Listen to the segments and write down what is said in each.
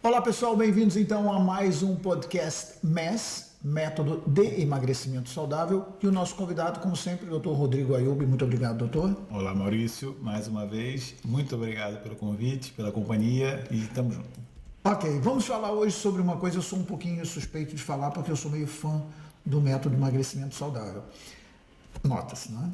Olá pessoal, bem-vindos então a mais um podcast MES, Método de Emagrecimento Saudável, e o nosso convidado, como sempre, o Dr. Rodrigo Ayub. Muito obrigado, doutor. Olá Maurício, mais uma vez, muito obrigado pelo convite, pela companhia e estamos juntos. Ok, vamos falar hoje sobre uma coisa, eu sou um pouquinho suspeito de falar porque eu sou meio fã do método de emagrecimento saudável. Nota-se, não é?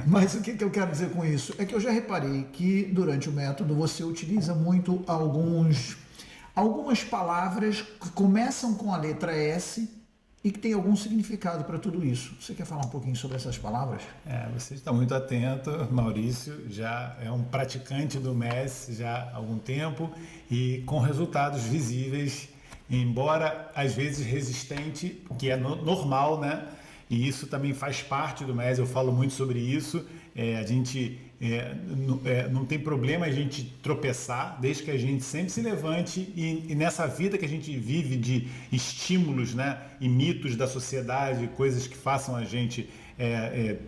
Mas o que eu quero dizer com isso? É que eu já reparei que durante o método você utiliza muito algumas palavras que começam com a letra S e que tem algum significado para tudo isso. Você quer falar um pouquinho sobre essas palavras? Você está muito atento, Maurício, já é um praticante do MES já há algum tempo e com resultados visíveis, embora às vezes resistente, que é normal, né? E isso também faz parte do MES, eu falo muito sobre isso. A gente não tem problema a gente tropeçar, desde que a gente sempre se levante e nessa vida que a gente vive de estímulos, né, e mitos da sociedade, coisas que façam a gente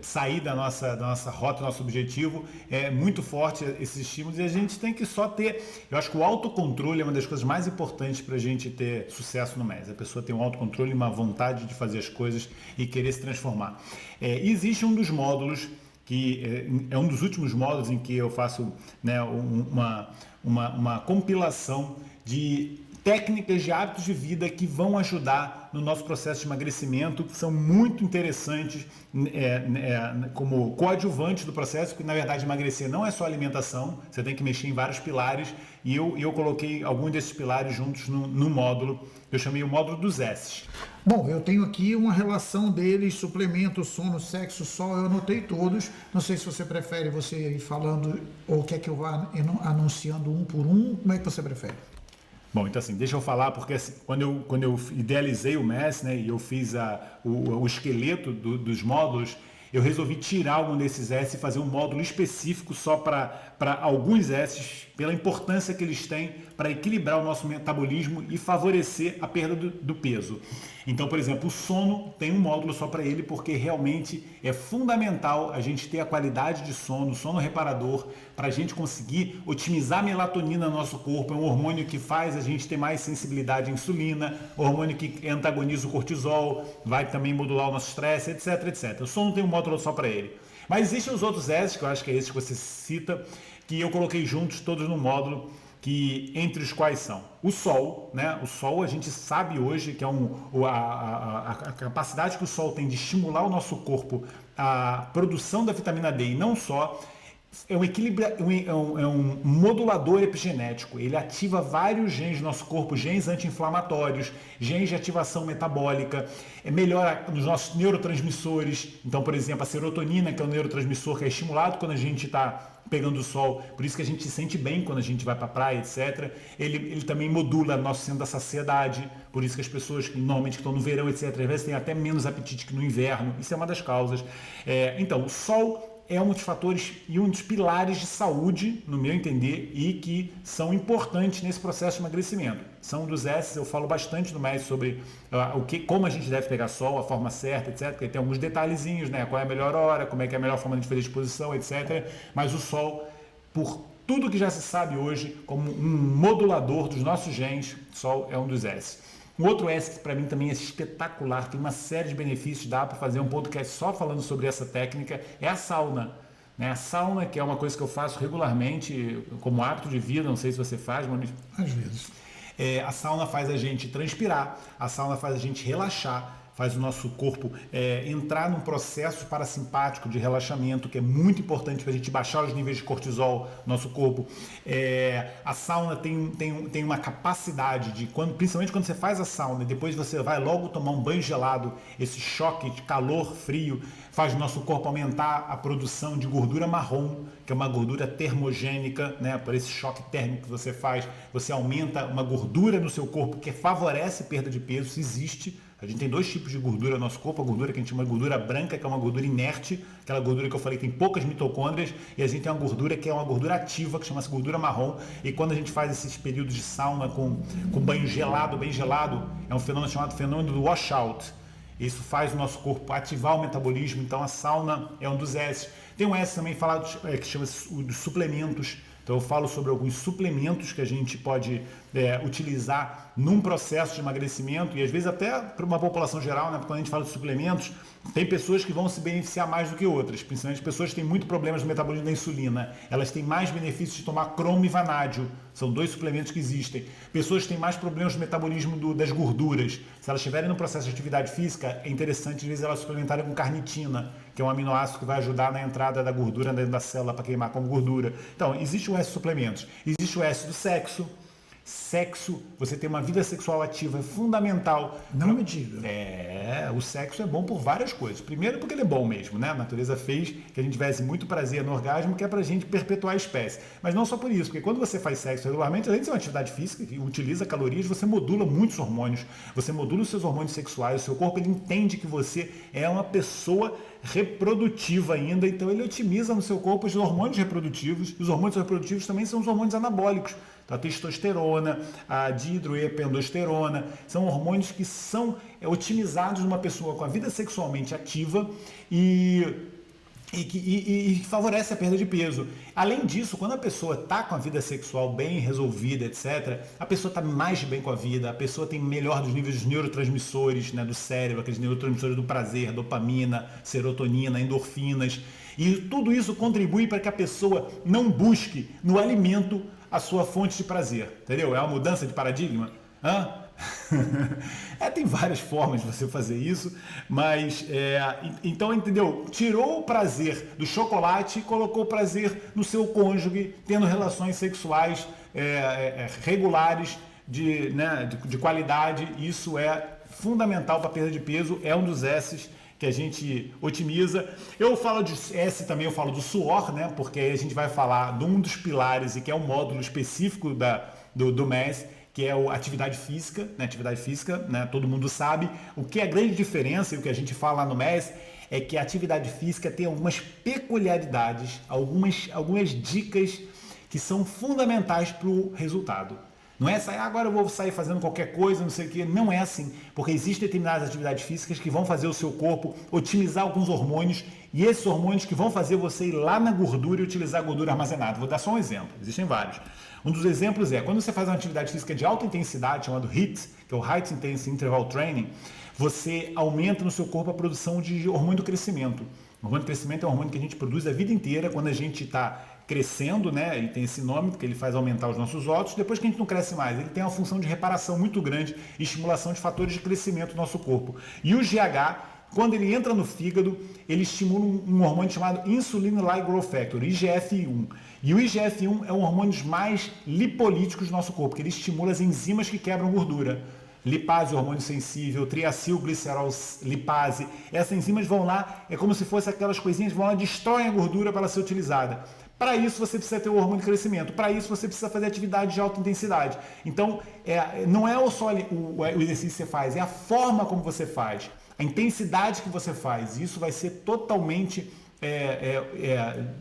sair da nossa rota, do nosso objetivo, é muito forte esses estímulos e a gente tem que só ter. Eu acho que o autocontrole é uma das coisas mais importantes para a gente ter sucesso no MES. A pessoa tem um autocontrole e uma vontade de fazer as coisas e querer se transformar. Existe um dos módulos que é um dos últimos módulos em que eu faço, né, uma compilação de técnicas de hábitos de vida que vão ajudar no nosso processo de emagrecimento, que são muito interessantes como coadjuvantes do processo, porque na verdade emagrecer não é só alimentação, você tem que mexer em vários pilares, e eu coloquei alguns desses pilares juntos no módulo, eu chamei o módulo dos S. Bom, eu tenho aqui uma relação deles, suplemento, sono, sexo, sol, eu anotei todos. Não sei se você prefere você ir falando ou quer que eu vá anunciando um por um, como é que você prefere? Bom, então assim, deixa eu falar, porque assim, quando eu idealizei o MES, né, e eu fiz o esqueleto dos módulos, eu resolvi tirar algum desses S e fazer um módulo específico só para alguns S, pela importância que eles têm para equilibrar o nosso metabolismo e favorecer a perda do peso. Então, por exemplo, o sono tem um módulo só para ele, porque realmente é fundamental a gente ter a qualidade de sono reparador, para a gente conseguir otimizar a melatonina no nosso corpo. É um hormônio que faz a gente ter mais sensibilidade à insulina, hormônio que antagoniza o cortisol, vai também modular o nosso estresse, etc, etc. O sono tem um módulo só para ele. Mas existem os outros S, que eu acho que é esse que você cita, que eu coloquei juntos, todos no módulo, que entre os quais são o sol, né? O sol a gente sabe hoje que é a capacidade que o sol tem de estimular o nosso corpo, a produção da vitamina D, e não só. É um equilíbrio, é um modulador epigenético. Ele ativa vários genes do nosso corpo, genes anti-inflamatórios, genes de ativação metabólica, melhora os nossos neurotransmissores. Então, por exemplo, a serotonina, que é um neurotransmissor que é estimulado quando a gente está pegando o sol, por isso que a gente se sente bem quando a gente vai para a praia, etc. Ele também modula o nosso centro da saciedade, por isso que as pessoas que normalmente estão no verão, etc., às vezes têm até menos apetite que no inverno. Isso é uma das causas. Então, o sol é um dos fatores e um dos pilares de saúde, no meu entender, e que são importantes nesse processo de emagrecimento. São dos S, eu falo bastante no MES sobre como a gente deve pegar sol, a forma certa, etc. Porque tem alguns detalhezinhos, né? Qual é a melhor hora, como é que é a melhor forma de fazer exposição, etc. Mas o sol, por tudo que já se sabe hoje, como um modulador dos nossos genes, o sol é um dos S. Um outro S que para mim também é espetacular, tem uma série de benefícios, dá para fazer um podcast só falando sobre essa técnica, é a sauna. A sauna, que é uma coisa que eu faço regularmente como hábito de vida, não sei se você faz, Maurício. Às vezes. A sauna faz a gente transpirar, a sauna faz a gente relaxar, faz o nosso corpo entrar num processo parasimpático de relaxamento, que é muito importante para a gente baixar os níveis de cortisol no nosso corpo. A sauna tem uma capacidade de, principalmente quando você faz a sauna e depois você vai logo tomar um banho gelado, esse choque de calor, frio, faz o nosso corpo aumentar a produção de gordura marrom, que é uma gordura termogênica, né? Por esse choque térmico que você faz, você aumenta uma gordura no seu corpo que favorece a perda de peso, isso existe. A gente tem dois tipos de gordura no nosso corpo, a gordura que a gente chama de gordura branca, que é uma gordura inerte, aquela gordura que eu falei tem poucas mitocôndrias, e a gente tem uma gordura que é uma gordura ativa, que chama-se gordura marrom, e quando a gente faz esses períodos de sauna com banho gelado, bem gelado, é um fenômeno chamado fenômeno do washout. Isso faz o nosso corpo ativar o metabolismo, então a sauna é um dos S. Tem um S também falado que chama-se dos suplementos. Então eu falo sobre alguns suplementos que a gente pode utilizar num processo de emagrecimento, e às vezes até para uma população geral, né? Quando a gente fala de suplementos, tem pessoas que vão se beneficiar mais do que outras, principalmente pessoas que têm muito problemas no metabolismo da insulina. Elas têm mais benefícios de tomar cromo e vanádio, são 2 suplementos que existem. Pessoas que têm mais problemas no metabolismo das gorduras, se elas estiverem no processo de atividade física, é interessante às vezes elas suplementarem com carnitina, que é um aminoácido que vai ajudar na entrada da gordura dentro da célula para queimar como gordura. Então, existe o S suplementos, existe o S do sexo. Sexo, você ter uma vida sexual ativa é fundamental. Não me diga. O sexo é bom por várias coisas. Primeiro porque ele é bom mesmo, né? A natureza fez que a gente tivesse muito prazer no orgasmo, que é pra gente perpetuar a espécie. Mas não só por isso, porque quando você faz sexo regularmente, além de ser uma atividade física que utiliza calorias, você modula muitos hormônios, você modula os seus hormônios sexuais, o seu corpo ele entende que você é uma pessoa reprodutiva ainda, então ele otimiza no seu corpo os hormônios reprodutivos. Os hormônios reprodutivos também são os hormônios anabólicos. Então, a testosterona, a dihidroepiandrosterona, são hormônios que são otimizados numa pessoa com a vida sexualmente ativa e favorece a perda de peso. Além disso, quando a pessoa está com a vida sexual bem resolvida, etc., a pessoa está mais bem com a vida, a pessoa tem melhor dos níveis dos neurotransmissores, né, do cérebro, aqueles neurotransmissores do prazer, dopamina, serotonina, endorfinas. E tudo isso contribui para que a pessoa não busque no alimento a sua fonte de prazer, entendeu? É uma mudança de paradigma. Tem várias formas de você fazer isso, mas então, entendeu? Tirou o prazer do chocolate e colocou o prazer no seu cônjuge, tendo relações sexuais regulares, de qualidade. Isso é fundamental para a perda de peso, é um dos S's que a gente otimiza. Eu falo de S também, eu falo do suor, né? Porque aí a gente vai falar de um dos pilares e que é um módulo específico do MES, que é a atividade física, né? Atividade física, né? Todo mundo sabe. O que é a grande diferença e o que a gente fala lá no MES é que a atividade física tem algumas peculiaridades, algumas dicas que são fundamentais para o resultado. Não é sair, agora eu vou sair fazendo qualquer coisa, não sei o que. Não é assim, porque existem determinadas atividades físicas que vão fazer o seu corpo otimizar alguns hormônios, e esses hormônios que vão fazer você ir lá na gordura e utilizar a gordura armazenada. Vou dar só um exemplo, existem vários. Um dos exemplos é, quando você faz uma atividade física de alta intensidade, chamado HIIT, que é o High Intensity Interval Training, você aumenta no seu corpo a produção de hormônio do crescimento. O hormônio do crescimento é um hormônio que a gente produz a vida inteira quando a gente está crescendo, né? Ele tem esse nome porque ele faz aumentar os nossos óvulos. Depois que a gente não cresce mais, ele tem uma função de reparação muito grande e estimulação de fatores de crescimento do nosso corpo. E o GH, quando ele entra no fígado, ele estimula um hormônio chamado Insulin-like Growth Factor, IGF-1. E o IGF-1 é um hormônio dos mais lipolíticos do nosso corpo, que ele estimula as enzimas que quebram gordura. Lipase, hormônio sensível, triacilglicerol lipase. Essas enzimas vão lá, é como se fossem aquelas coisinhas, vão lá, destroem a gordura para ela ser utilizada. Para isso você precisa ter o hormônio de crescimento, para isso você precisa fazer atividade de alta intensidade. Então, não é só o exercício que você faz, é a forma como você faz, a intensidade que você faz. Isso vai ser totalmente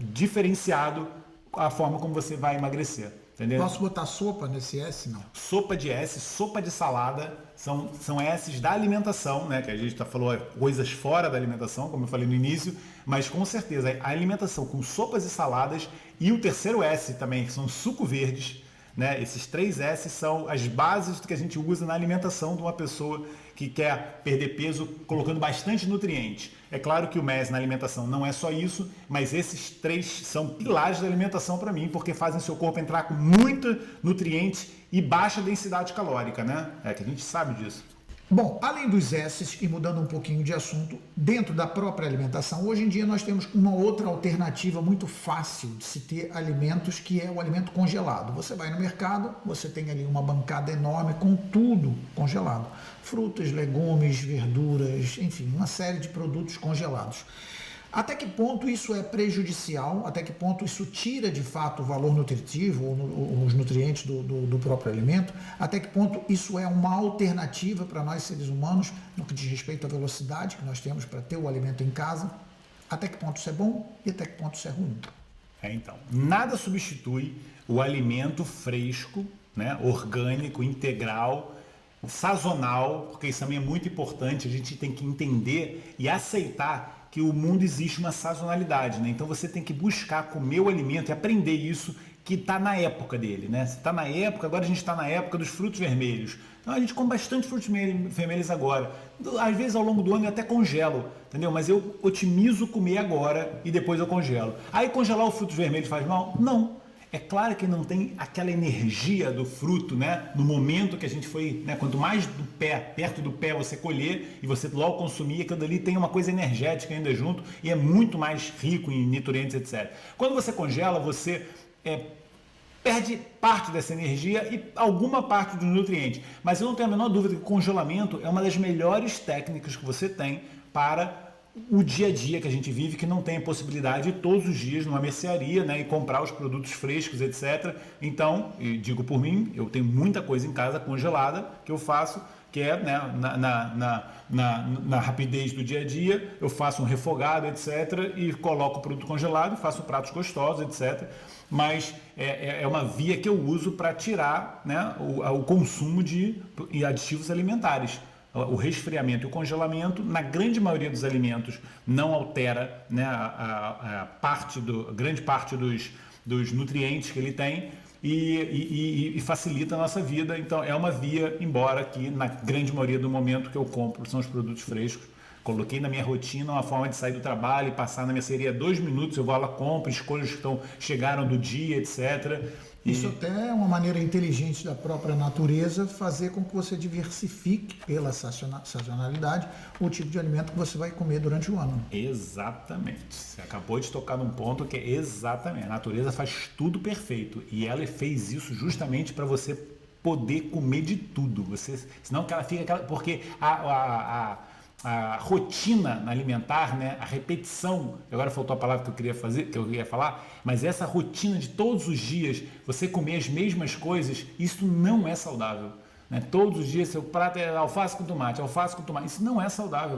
diferenciado a forma como você vai emagrecer. Entendeu? Posso botar sopa nesse S, não? Sopa de S, sopa de salada, são S's da alimentação, né? Que a gente falou coisas fora da alimentação, como eu falei no início, mas com certeza a alimentação com sopas e saladas, e o terceiro S também, que são suco verdes, né? Esses 3 S são as bases que a gente usa na alimentação de uma pessoa que quer perder peso colocando bastante nutriente. É claro que o MES na alimentação não é só isso, mas esses 3 são pilares da alimentação para mim, porque fazem seu corpo entrar com muito nutriente e baixa densidade calórica, né? Que a gente sabe disso. Bom, além dos S's, e mudando um pouquinho de assunto, dentro da própria alimentação, hoje em dia nós temos uma outra alternativa muito fácil de se ter alimentos, que é o alimento congelado. Você vai no mercado, você tem ali uma bancada enorme com tudo congelado. Frutas, legumes, verduras, enfim, uma série de produtos congelados. Até que ponto isso é prejudicial? Até que ponto isso tira de fato o valor nutritivo ou os nutrientes do próprio alimento? Até que ponto isso é uma alternativa para nós seres humanos no que diz respeito à velocidade que nós temos para ter o alimento em casa? Até que ponto isso é bom e até que ponto isso é ruim? Então, nada substitui o alimento fresco, né, orgânico, integral, sazonal, porque isso também é muito importante. A gente tem que entender e aceitar que o mundo existe uma sazonalidade, né? Então você tem que buscar comer o alimento e aprender isso, que está na época dele, né? Se está na época, agora a gente está na época dos frutos vermelhos. Então a gente come bastante frutos vermelhos agora. Às vezes ao longo do ano eu até congelo, entendeu? Mas eu otimizo comer agora e depois eu congelo. Aí congelar os frutos vermelhos faz mal? Não. É claro que não tem aquela energia do fruto, né? No momento que a gente foi, né? Quanto mais do pé, perto do pé você colher e você logo consumir, aquilo ali tem uma coisa energética ainda junto e é muito mais rico em nutrientes, etc. Quando você congela, você perde parte dessa energia e alguma parte dos nutrientes. Mas eu não tenho a menor dúvida que o congelamento é uma das melhores técnicas que você tem para o dia a dia que a gente vive, que não tem a possibilidade de todos os dias numa mercearia, né, e comprar os produtos frescos, etc. Então, eu digo por mim, eu tenho muita coisa em casa congelada que eu faço, que é, né, na rapidez do dia a dia, eu faço um refogado, etc. e coloco o produto congelado, faço pratos gostosos, etc. Mas é uma via que eu uso para tirar, né, o consumo de aditivos alimentares. O resfriamento e o congelamento, na grande maioria dos alimentos, não altera, né, a grande parte dos nutrientes que ele tem e facilita a nossa vida. Então, é uma via, embora que na grande maioria do momento que eu compro são os produtos frescos. Coloquei na minha rotina uma forma de sair do trabalho e passar na mercearia 2 minutos, eu vou lá, compro, escolho os que chegaram do dia, etc. Isso até é uma maneira inteligente da própria natureza fazer com que você diversifique pela sazonalidade o tipo de alimento que você vai comer durante o ano. Exatamente. Você acabou de tocar num ponto que é exatamente. A natureza faz tudo perfeito e ela fez isso justamente para você poder comer de tudo. Senão que ela fica porque a rotina alimentar, né, a repetição, agora faltou a palavra que eu queria falar, mas essa rotina de todos os dias você comer as mesmas coisas, isso não é saudável, né? Todos os dias seu prato é alface com tomate, isso não é saudável,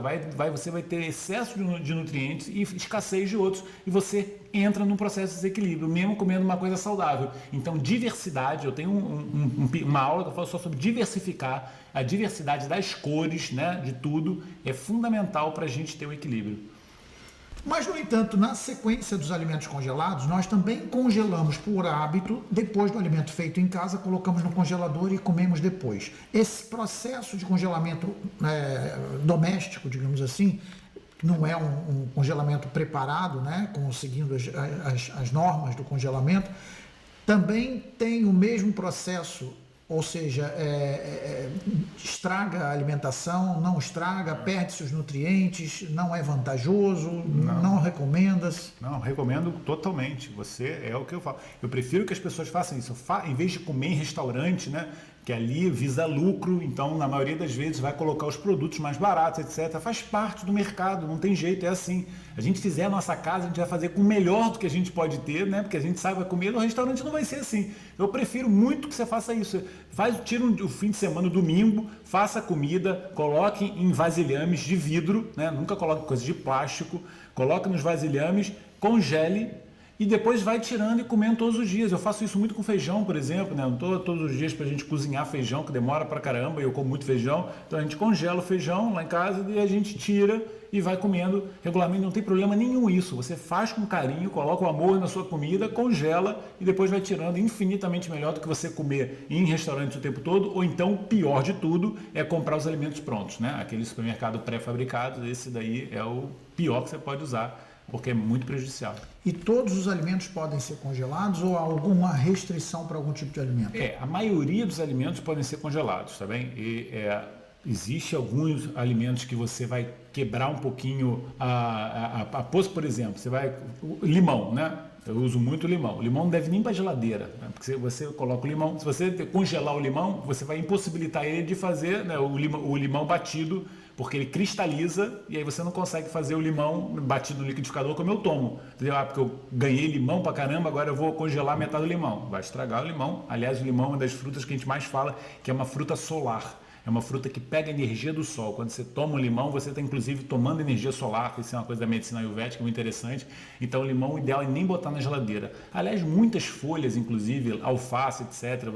você vai ter excesso de nutrientes e escassez de outros e você entra num processo de desequilíbrio, mesmo comendo uma coisa saudável. Então, diversidade, eu tenho uma aula que eu falo só sobre diversificar, a diversidade das cores, né, de tudo, é fundamental para a gente ter o equilíbrio. Mas, no entanto, na sequência dos alimentos congelados, nós também congelamos por hábito, depois do alimento feito em casa, colocamos no congelador e comemos depois. Esse processo de congelamento doméstico, digamos assim, não é um congelamento preparado, né, seguindo as normas do congelamento, também tem o mesmo processo, ou seja, estraga a alimentação, não estraga, perde-se os nutrientes, não é vantajoso, não recomendas? Não, recomendo totalmente. É o que eu falo. Eu prefiro que as pessoas façam isso. Em vez de comer em restaurante, né, que ali visa lucro, então na maioria das vezes vai colocar os produtos mais baratos, etc. Faz parte do mercado, não tem jeito, é assim. A gente fizer a nossa casa, a gente vai fazer com o melhor do que a gente pode ter, né? Porque a gente sabe que comer no restaurante não vai ser assim. Eu prefiro muito que você faça isso. Tira o fim de semana, o domingo, faça a comida, coloque em vasilhames de vidro, né? Nunca coloque coisa de plástico, coloque nos vasilhames, congele e depois vai tirando e comendo todos os dias. Eu faço isso muito com feijão, por exemplo, né? Não estou todos os dias para a gente cozinhar feijão, que demora pra caramba, e eu como muito feijão. Então a gente congela o feijão lá em casa e a gente tira e vai comendo regularmente. Não tem problema nenhum isso. Você faz com carinho, coloca o amor na sua comida, congela e depois vai tirando. Infinitamente melhor do que você comer em restaurante o tempo todo, ou então, pior de tudo, é comprar os alimentos prontos, né? Aquele supermercado pré-fabricado, esse daí é o pior que você pode usar, porque é muito prejudicial. E todos os alimentos podem ser congelados ou há alguma restrição para algum tipo de alimento? A maioria dos alimentos podem ser congelados, tá bem? Existe alguns alimentos que você vai quebrar um pouquinho por exemplo, limão, né? Eu uso muito limão. O limão não deve nem para geladeira, né? Porque você coloca o limão, se você congelar o limão, você vai impossibilitar ele de fazer, né, o limão batido, porque ele cristaliza e aí você não consegue fazer o limão batido no liquidificador como eu tomo. Entendeu? Porque eu ganhei limão pra caramba, agora eu vou congelar metade do limão. Vai estragar o limão. Aliás, o limão é uma das frutas que a gente mais fala, que é uma fruta solar. É uma fruta que pega a energia do sol. Quando você toma um limão, você está inclusive tomando energia solar, que isso é uma coisa da medicina ayurvédica muito interessante. Então o limão, o ideal é nem botar na geladeira. Aliás, muitas folhas, inclusive alface, etc.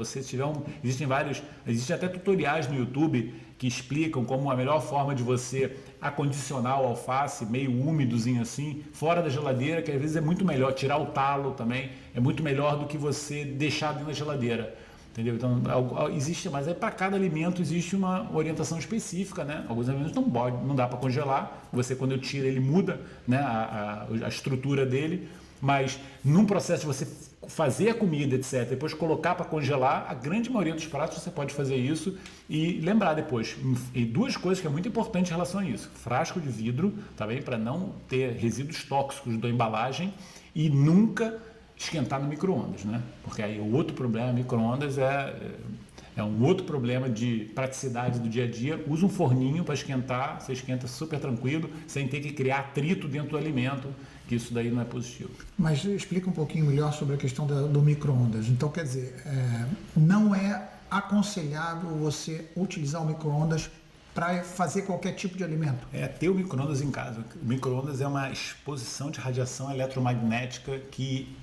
Existem até tutoriais no YouTube que explicam como a melhor forma de você acondicionar o alface meio úmidozinho assim, fora da geladeira, que às vezes é muito melhor, tirar o talo também, é muito melhor do que você deixar dentro da geladeira. Entendeu? Então, existe, mas para cada alimento existe uma orientação específica, né? Alguns alimentos não dá para congelar, você quando tira ele muda, né, a estrutura dele, mas num processo de você fazer a comida, etc., depois colocar para congelar, a grande maioria dos pratos você pode fazer isso e lembrar depois. E duas coisas que é muito importante em relação a isso: frasco de vidro, tá bem? Para não ter resíduos tóxicos da embalagem, e nunca esquentar no micro-ondas, né? Porque aí o outro problema, micro-ondas é um outro problema de praticidade do dia a dia. Usa um forninho para esquentar, você esquenta super tranquilo, sem ter que criar atrito dentro do alimento, que isso daí não é positivo. Mas explica um pouquinho melhor sobre a questão do micro-ondas. Então, quer dizer, não é aconselhável você utilizar o micro-ondas para fazer qualquer tipo de alimento? Ter o micro-ondas em casa. O micro-ondas é uma exposição de radiação eletromagnética que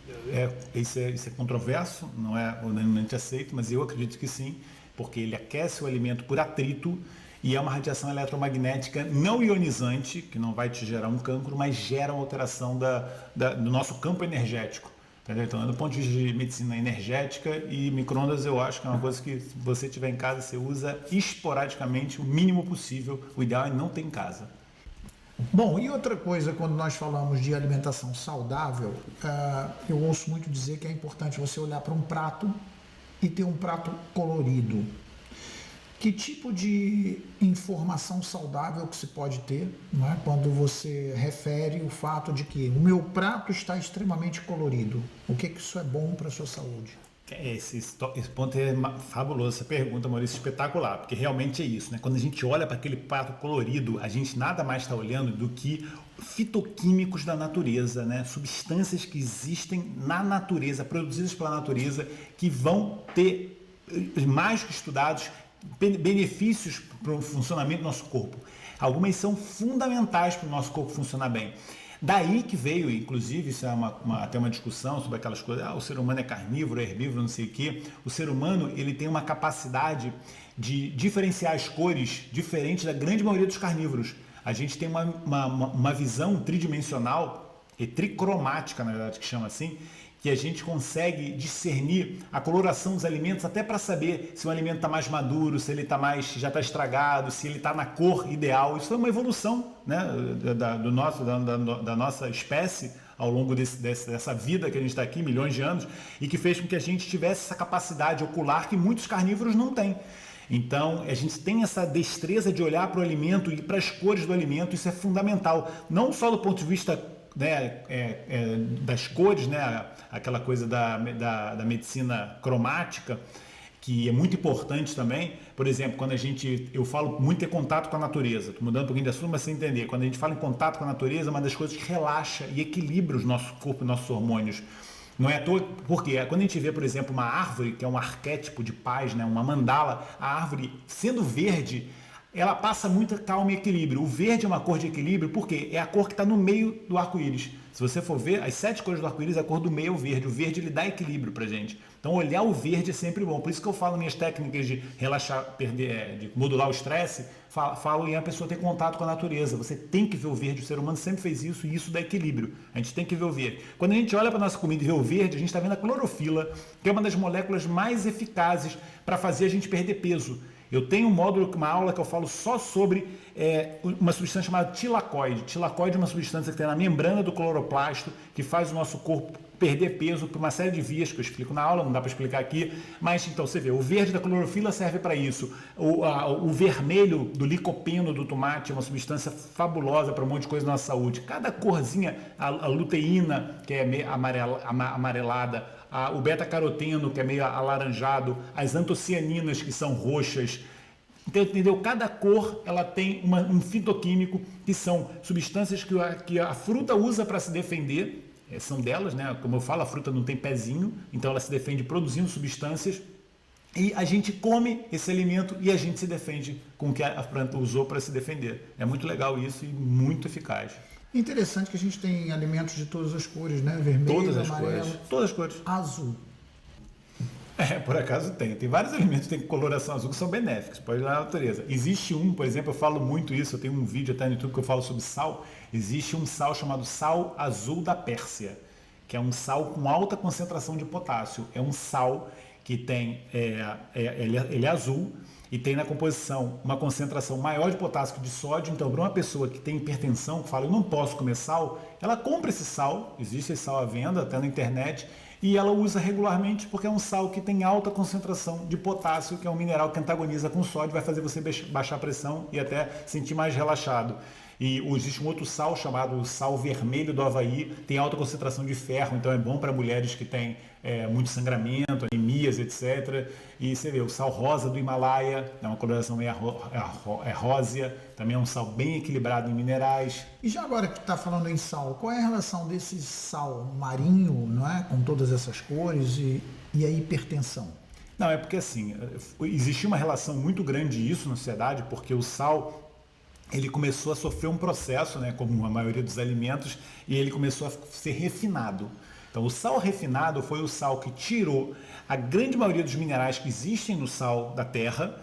isso é controverso, não é unanimemente aceito, mas eu acredito que sim, porque ele aquece o alimento por atrito e é uma radiação eletromagnética não ionizante, que não vai te gerar um cancro, mas gera uma alteração do nosso campo energético. Entendeu? Então, do ponto de vista de medicina energética, e micro-ondas eu acho que é uma coisa que, se você tiver em casa, você usa esporadicamente, o mínimo possível. O ideal é não ter em casa. Bom, e outra coisa, quando nós falamos de alimentação saudável, eu ouço muito dizer que é importante você olhar para um prato e ter um prato colorido. Que tipo de informação saudável que se pode ter, não é? Quando você refere o fato de que o meu prato está extremamente colorido? O que isso é bom para a sua saúde? Esse ponto é fabuloso, essa pergunta, Maurício, espetacular, porque realmente é isso, né? Quando a gente olha para aquele prato colorido, a gente nada mais está olhando do que fitoquímicos da natureza, né? Substâncias que existem na natureza, produzidas pela natureza, que vão ter, mais que estudados, benefícios para o funcionamento do nosso corpo. Algumas são fundamentais para o nosso corpo funcionar bem. Daí que veio, inclusive, isso é até uma discussão sobre aquelas coisas, o ser humano é carnívoro, é herbívoro, não sei o quê. O ser humano, ele tem uma capacidade de diferenciar as cores diferente da grande maioria dos carnívoros. A gente tem uma visão tridimensional, e tricromática, na verdade, que chama assim, que a gente consegue discernir a coloração dos alimentos até para saber se o alimento está mais maduro, se ele já está estragado, se ele está na cor ideal. Isso foi uma evolução, né, da nossa espécie ao longo dessa vida que a gente está aqui, milhões de anos, e que fez com que a gente tivesse essa capacidade ocular que muitos carnívoros não têm. Então, a gente tem essa destreza de olhar para o alimento e para as cores do alimento. Isso é fundamental, não só do ponto de vista, né, das cores, né, aquela coisa da medicina cromática, que é muito importante também. Por exemplo, quando eu falo muito ter contato com a natureza, estou mudando um pouquinho de assunto, mas você entender, quando a gente fala em contato com a natureza, é uma das coisas que relaxa e equilibra o nosso corpo e nossos hormônios. Não é à toa, porque quando a gente vê, por exemplo, uma árvore, que é um arquétipo de paz, né, uma mandala, a árvore sendo verde, ela passa muita calma e equilíbrio. O verde é uma cor de equilíbrio porque é a cor que está no meio do arco-íris. Se você for ver, as 7 cores do arco-íris, a cor do meio é o verde. O verde, ele dá equilíbrio pra gente. Então, olhar o verde é sempre bom. Por isso que eu falo minhas técnicas de relaxar, de modular o estresse, falo em a pessoa ter contato com a natureza. Você tem que ver o verde. O ser humano sempre fez isso e isso dá equilíbrio. A gente tem que ver o verde. Quando a gente olha para nossa comida e vê o verde, a gente está vendo a clorofila, que é uma das moléculas mais eficazes para fazer a gente perder peso. Eu tenho um módulo, uma aula que eu falo só sobre uma substância chamada tilacoide. Tilacoide é uma substância que tem na membrana do cloroplasto, que faz o nosso corpo perder peso por uma série de vias que eu explico na aula, não dá para explicar aqui, mas então você vê, o verde da clorofila serve para isso, o vermelho do licopeno do tomate é uma substância fabulosa para um monte de coisa na nossa saúde. Cada corzinha, a luteína, que é meio amarelada, o beta-caroteno, que é meio alaranjado, as antocianinas, que são roxas. Então, entendeu? Cada cor ela tem um fitoquímico, que são substâncias que a fruta usa para se defender. São delas, né? Como eu falo, a fruta não tem pezinho, então ela se defende produzindo substâncias. E a gente come esse alimento e a gente se defende com o que a planta usou para se defender. É muito legal isso e muito eficaz. Interessante que a gente tem alimentos de todas as cores, né? Vermelho, todas as amarelo, cores. Todas as cores. Azul. Por acaso tem. Tem vários alimentos que têm coloração azul que são benéficos, pode ir lá na natureza. Existe um, por exemplo, eu falo muito isso, eu tenho um vídeo até no YouTube que eu falo sobre sal. Existe um sal chamado sal azul da Pérsia, que é um sal com alta concentração de potássio. É um sal que tem, ele é azul e tem na composição uma concentração maior de potássio que de sódio. Então, para uma pessoa que tem hipertensão, que fala, eu não posso comer sal, ela compra esse sal, existe esse sal à venda até na internet, e ela usa regularmente porque é um sal que tem alta concentração de potássio, que é um mineral que antagoniza com sódio, vai fazer você baixar a pressão e até sentir mais relaxado. E existe um outro sal chamado sal vermelho do Havaí, tem alta concentração de ferro, então é bom para mulheres que têm muito sangramento, anemias, etc. E você vê, o sal rosa do Himalaia, é uma coloração meio rósea, também é um sal bem equilibrado em minerais. E já agora que está falando em sal, qual é a relação desse sal marinho, não é, com todas essas cores e a hipertensão? Não, é porque assim, existia uma relação muito grande isso na sociedade, porque o sal ele começou a sofrer um processo, né, como a maioria dos alimentos, e ele começou a ser refinado. Então, o sal refinado foi o sal que tirou a grande maioria dos minerais que existem no sal da terra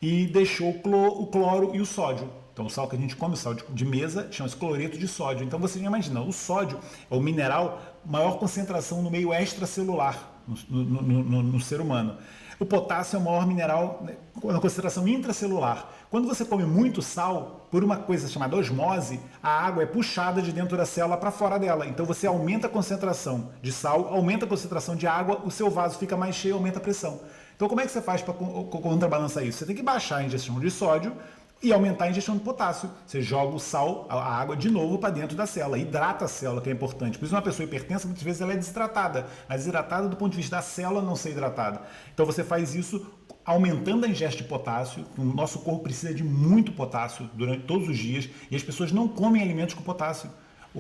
e deixou o cloro e o sódio. Então, o sal que a gente come, o sal de mesa, chama-se cloreto de sódio. Então, você já imagina, o sódio é o mineral maior concentração no meio extracelular no ser humano. O potássio é o maior mineral na concentração intracelular. Quando você come muito sal, por uma coisa chamada osmose, a água é puxada de dentro da célula para fora dela. Então você aumenta a concentração de sal, aumenta a concentração de água, o seu vaso fica mais cheio, aumenta a pressão. Então como é que você faz para contrabalançar isso? Você tem que baixar a ingestão de sódio e aumentar a ingestão de potássio. Você joga o sal, a água de novo para dentro da célula, hidrata a célula, que é importante. Por isso uma pessoa hipertensa, muitas vezes ela é desidratada, mas desidratada do ponto de vista da célula não ser hidratada. Então você faz isso aumentando a ingesta de potássio. O nosso corpo precisa de muito potássio durante todos os dias e as pessoas não comem alimentos com potássio.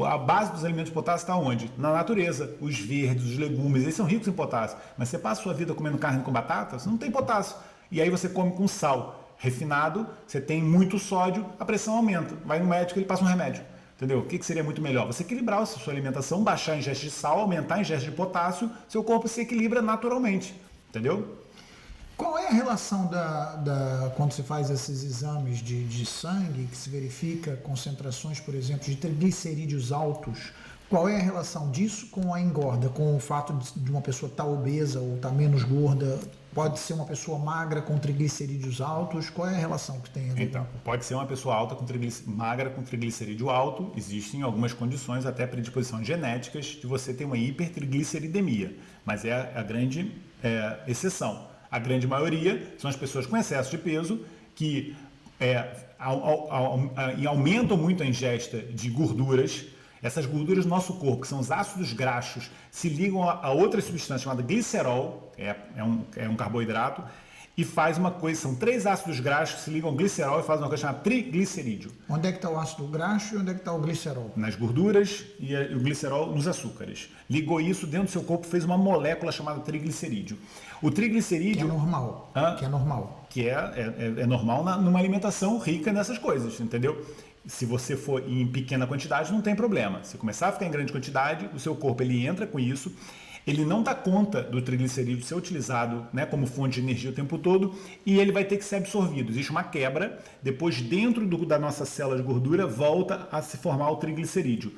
A base dos alimentos de potássio está onde? Na natureza. Os verdes, os legumes, eles são ricos em potássio. Mas você passa a sua vida comendo carne com batata, você não tem potássio. E aí você come com sal refinado, você tem muito sódio, a pressão aumenta. Vai no médico, ele passa um remédio. Entendeu? O que seria muito melhor? Você equilibrar a sua alimentação, baixar a ingesta de sal, aumentar a ingesta de potássio, seu corpo se equilibra naturalmente. Entendeu? Qual é a relação quando se faz esses exames de sangue, que se verifica concentrações, por exemplo, de triglicerídeos altos? Qual é a relação disso com a engorda, com o fato de uma pessoa estar obesa ou estar menos gorda? Pode ser uma pessoa magra com triglicerídeos altos? Qual é a relação que tem? Então, pode ser uma pessoa alta magra com triglicerídeo alto. Existem algumas condições, até predisposições genéticas, de você ter uma hipertrigliceridemia, mas é a grande exceção. A grande maioria são as pessoas com excesso de peso que aumentam muito a ingesta de gorduras. Essas gorduras do nosso corpo, que são os ácidos graxos, se ligam a outra substância chamada glicerol, é um carboidrato, e faz uma coisa, são 3 ácidos graxos que se ligam ao glicerol e fazem uma coisa chamada triglicerídeo. Onde é que está o ácido graxo e onde é que está o glicerol? Nas gorduras e o glicerol nos açúcares. Ligou isso dentro do seu corpo, fez uma molécula chamada triglicerídeo. O triglicerídeo... Que é normal. Que é normal. Que é normal numa alimentação rica nessas coisas, entendeu? Se você for em pequena quantidade, não tem problema. Se começar a ficar em grande quantidade, o seu corpo ele entra com isso, ele não dá conta do triglicerídeo ser utilizado, né, como fonte de energia o tempo todo e ele vai ter que ser absorvido. Existe uma quebra, depois dentro da nossa célula de gordura volta a se formar o triglicerídeo.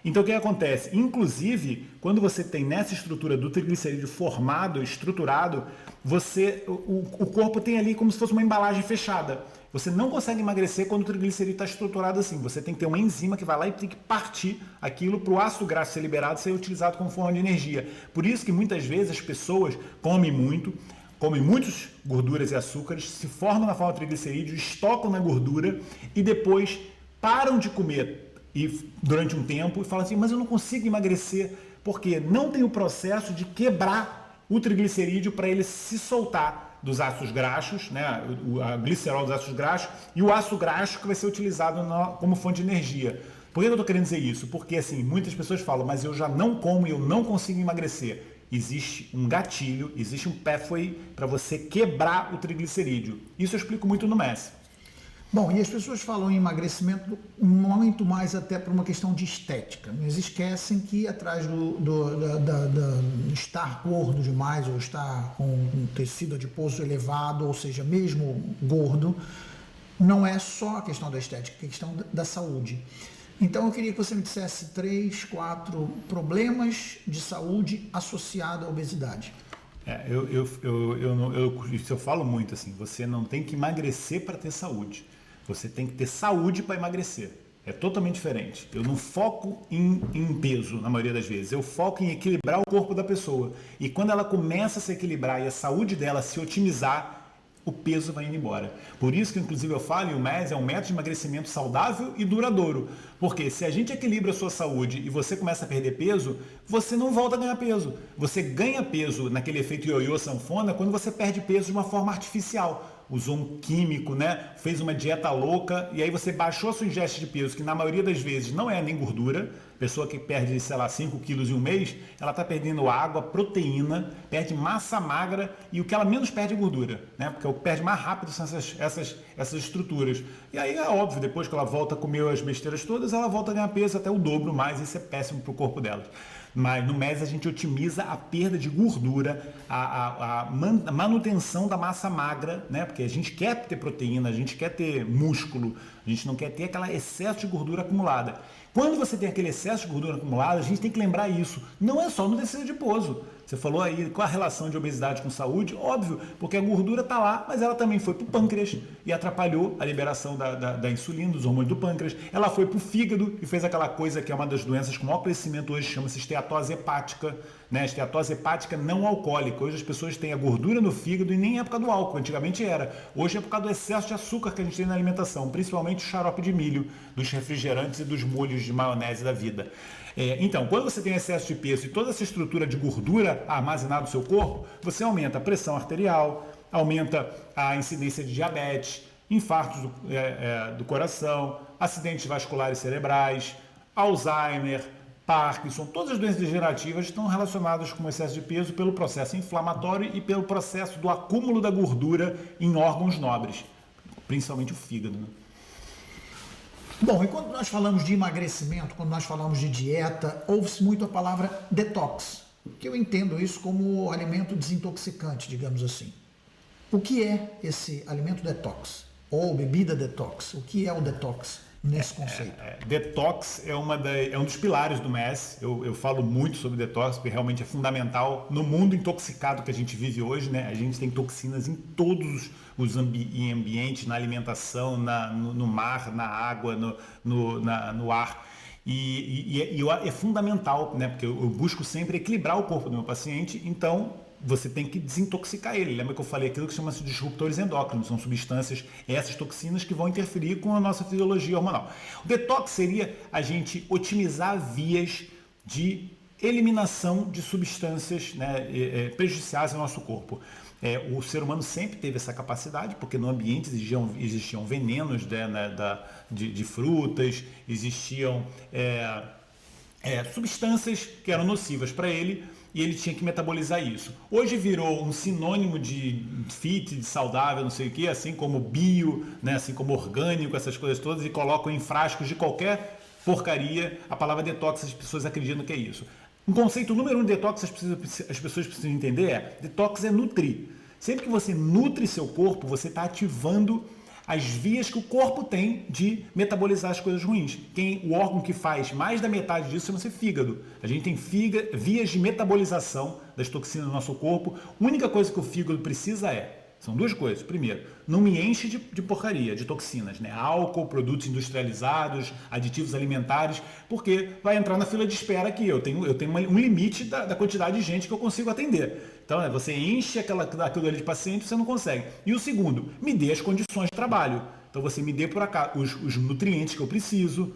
Então o que acontece? Inclusive, quando você tem nessa estrutura do triglicerídeo formado, estruturado, o corpo tem ali como se fosse uma embalagem fechada. Você não consegue emagrecer quando o triglicerídeo está estruturado assim. Você tem que ter uma enzima que vai lá e tem que partir aquilo para o ácido graxo ser liberado e ser utilizado como forma de energia. Por isso que muitas vezes as pessoas comem muitas gorduras e açúcares, se formam na forma de triglicerídeo, estocam na gordura e depois param de comer durante um tempo e falam assim, mas eu não consigo emagrecer, porque não tem o processo de quebrar o triglicerídeo para ele se soltar dos ácidos graxos, né, a glicerol dos ácidos graxos e o ácido graxo que vai ser utilizado como fonte de energia. Por que eu estou querendo dizer isso? Porque assim, muitas pessoas falam, mas eu já não como e eu não consigo emagrecer. Existe um gatilho, existe um pathway para você quebrar o triglicerídeo. Isso eu explico muito no MESS. Bom, e as pessoas falam em emagrecimento muito mais até por uma questão de estética, mas esquecem que atrás do estar gordo demais ou estar com um tecido adiposo elevado, ou seja, mesmo gordo, não é só a questão da estética, é a questão da saúde. Então eu queria que você me dissesse 3, 4 problemas de saúde associados à obesidade. Isso eu falo muito assim, você não tem que emagrecer para ter saúde, você tem que ter saúde para emagrecer. É totalmente diferente. Eu não foco em peso, na maioria das vezes. Eu foco em equilibrar o corpo da pessoa. E quando ela começa a se equilibrar e a saúde dela se otimizar, o peso vai indo embora. Por isso que, inclusive, eu falo, e o MES é um método de emagrecimento saudável e duradouro. Porque se a gente equilibra a sua saúde e você começa a perder peso, você não volta a ganhar peso. Você ganha peso naquele efeito ioiô sanfona quando você perde peso de uma forma artificial. Usou um químico, né? Fez uma dieta louca e aí você baixou a sua ingesta de peso, que na maioria das vezes não é nem gordura. Pessoa que perde, sei lá, 5 quilos em um mês, ela está perdendo água, proteína, perde massa magra e o que ela menos perde é gordura, né? Porque o que perde mais rápido são essas estruturas. E aí é óbvio, depois que ela volta a comer as besteiras todas, ela volta a ganhar peso até o dobro mais, e isso é péssimo para o corpo dela. Mas no MES a gente otimiza a perda de gordura, a manutenção da massa magra, né? Porque a gente quer ter proteína, a gente quer ter músculo, a gente não quer ter aquele excesso de gordura acumulada. Quando você tem aquele excesso de gordura acumulada, a gente tem que lembrar isso. Não é só no tecido adiposo. Você falou aí qual a relação de obesidade com saúde? Óbvio, porque a gordura está lá, mas ela também foi para o pâncreas e atrapalhou a liberação da insulina, dos hormônios do pâncreas. Ela foi para o fígado e fez aquela coisa que é uma das doenças com maior crescimento hoje, chama-se esteatose hepática, né? Esteatose hepática não alcoólica. Hoje as pessoas têm a gordura no fígado e nem é por causa do álcool, antigamente era. Hoje é por causa do excesso de açúcar que a gente tem na alimentação, principalmente o xarope de milho, dos refrigerantes e dos molhos de maionese da vida. Então, quando você tem excesso de peso e toda essa estrutura de gordura armazenada no seu corpo, você aumenta a pressão arterial, aumenta a incidência de diabetes, infartos do coração, acidentes vasculares cerebrais, Alzheimer, Parkinson, todas as doenças degenerativas estão relacionadas com o excesso de peso pelo processo inflamatório e pelo processo do acúmulo da gordura em órgãos nobres, principalmente o fígado, né? Bom, e quando nós falamos de emagrecimento, quando nós falamos de dieta, ouve-se muito a palavra detox, que eu entendo isso como alimento desintoxicante, digamos assim. O que é esse alimento detox? Ou bebida detox? O que é o detox nesse conceito? Detox é um dos pilares do MES. Eu falo muito sobre detox, porque realmente é fundamental no mundo intoxicado que a gente vive hoje, né? A gente tem toxinas em todos os ambientes, na alimentação, no mar, na água, no ar. E é fundamental, né? Porque eu busco sempre equilibrar o corpo do meu paciente, então você tem que desintoxicar ele. Lembra que eu falei aquilo que chama-se de disruptores endócrinos? São substâncias, essas toxinas que vão interferir com a nossa fisiologia hormonal. O detox seria a gente otimizar vias de eliminação de substâncias, né, prejudiciais ao nosso corpo. O ser humano sempre teve essa capacidade, porque no ambiente existiam venenos, né, de frutas, existiam substâncias que eram nocivas para ele, e ele tinha que metabolizar isso. Hoje virou um sinônimo de fit, de saudável, não sei o que, assim como bio, né, assim como orgânico, essas coisas todas, e colocam em frascos de qualquer porcaria. A palavra detox, as pessoas acreditam que é isso. Um conceito número 1 de detox, as pessoas precisam entender detox é nutrir. Sempre que você nutre seu corpo, você está ativando as vias que o corpo tem de metabolizar as coisas ruins. O órgão que faz mais da metade disso chama-se fígado. A gente tem vias de metabolização das toxinas no nosso corpo. A única coisa que o fígado precisa são duas coisas. Primeiro, não me enche de porcaria, de toxinas, né? Álcool, produtos industrializados, aditivos alimentares, porque vai entrar na fila de espera aqui. Eu tenho um limite da quantidade de gente que eu consigo atender. Então, você enche aquilo ali de paciente, você não consegue. E o segundo, me dê as condições de trabalho. Então, você me dê por acaso os nutrientes que eu preciso,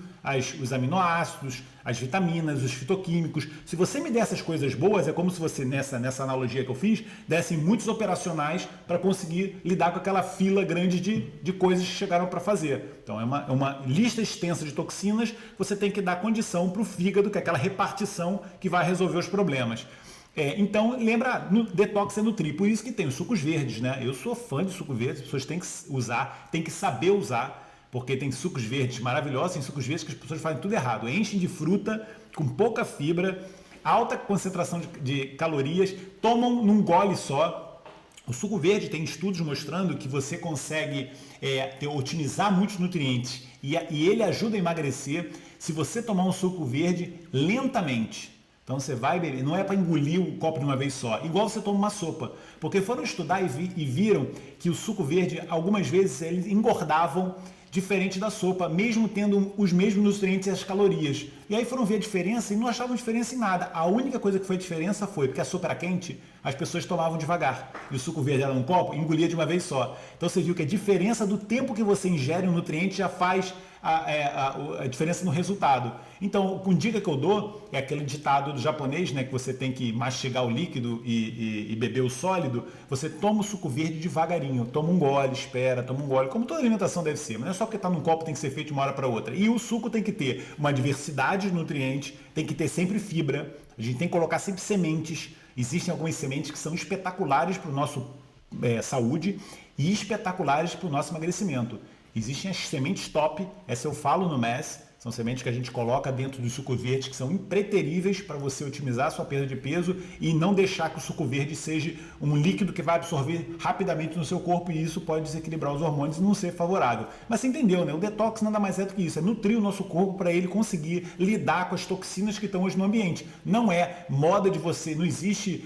os aminoácidos, as vitaminas, os fitoquímicos. Se você me der essas coisas boas, é como se você, nessa analogia que eu fiz, desse muitos operacionais para conseguir lidar com aquela fila grande de coisas que chegaram para fazer. Então, é uma lista extensa de toxinas, você tem que dar condição para o fígado, que é aquela repartição que vai resolver os problemas. Então, lembra, detox é nutrir, por isso que tem os sucos verdes, né? Eu sou fã de suco verde, as pessoas têm que usar, têm que saber usar. porque tem sucos verdes maravilhosos, tem sucos verdes que as pessoas fazem tudo errado, enchem de fruta, com pouca fibra, alta concentração de calorias, tomam num gole só. O suco verde tem estudos mostrando que você consegue otimizar muitos nutrientes e ele ajuda a emagrecer se você tomar um suco verde lentamente. Então você vai beber, não é para engolir o copo de uma vez só, igual você toma uma sopa. Porque foram estudar e viram que o suco verde, algumas vezes, eles engordavam diferente da sopa, mesmo tendo os mesmos nutrientes e as calorias. E aí foram ver a diferença e não achavam diferença em nada. A única coisa que foi diferença foi porque a sopa era quente, as pessoas tomavam devagar. E o suco verde era num copo, engolia de uma vez só. Então você viu que a diferença do tempo que você ingere um nutriente já faz a diferença no resultado. Então, com dica que eu dou, é aquele ditado do japonês, né, que você tem que mastigar o líquido e beber o sólido. Você toma o suco verde devagarinho, toma um gole, espera, toma um gole, como toda alimentação deve ser, mas não é só porque está num copo tem que ser feito de uma hora para outra. E o suco tem que ter uma diversidade de nutrientes, tem que ter sempre fibra, a gente tem que colocar sempre sementes. Existem algumas sementes que são espetaculares para o nosso saúde e espetaculares para o nosso emagrecimento. Existem as sementes top, essa eu falo no MES, são sementes que a gente coloca dentro do suco verde que são impreteríveis para você otimizar a sua perda de peso e não deixar que o suco verde seja um líquido que vai absorver rapidamente no seu corpo e isso pode desequilibrar os hormônios e não ser favorável. Mas você entendeu, né? O detox nada mais é do que isso, é nutrir o nosso corpo para ele conseguir lidar com as toxinas que estão hoje no ambiente. Não é moda de você, não existe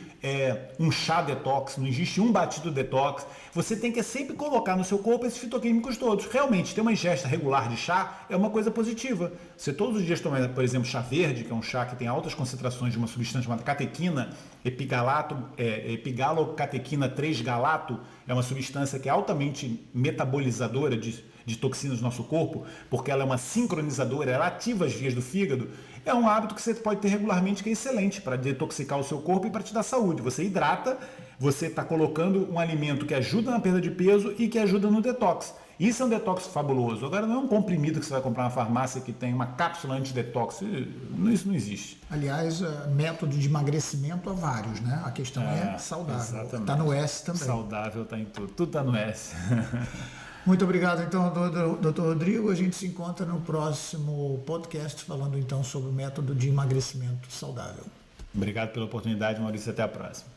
um chá detox, não existe um batido detox. Você tem que sempre colocar no seu corpo esses fitoquímicos todos. Realmente, ter uma ingesta regular de chá é uma coisa positiva. Você todos os dias toma, por exemplo, chá verde, que é um chá que tem altas concentrações de uma substância chamada catequina, epigalocatequina 3-galato, é uma substância que é altamente metabolizadora de toxinas do nosso corpo, porque ela é uma sincronizadora, ela ativa as vias do fígado. É um hábito que você pode ter regularmente que é excelente para detoxicar o seu corpo e para te dar saúde. Você hidrata, você está colocando um alimento que ajuda na perda de peso e que ajuda no detox. Isso é um detox fabuloso. Agora não é um comprimido que você vai comprar na farmácia que tem uma cápsula anti-detox. Isso não existe. Aliás, método de emagrecimento há vários, né? A questão é saudável. Está no S também. Saudável está em tudo. Tudo está no S. Muito obrigado, então, doutor Rodrigo. A gente se encontra no próximo podcast falando, então, sobre o método de emagrecimento saudável. Obrigado pela oportunidade, Maurício. Até a próxima.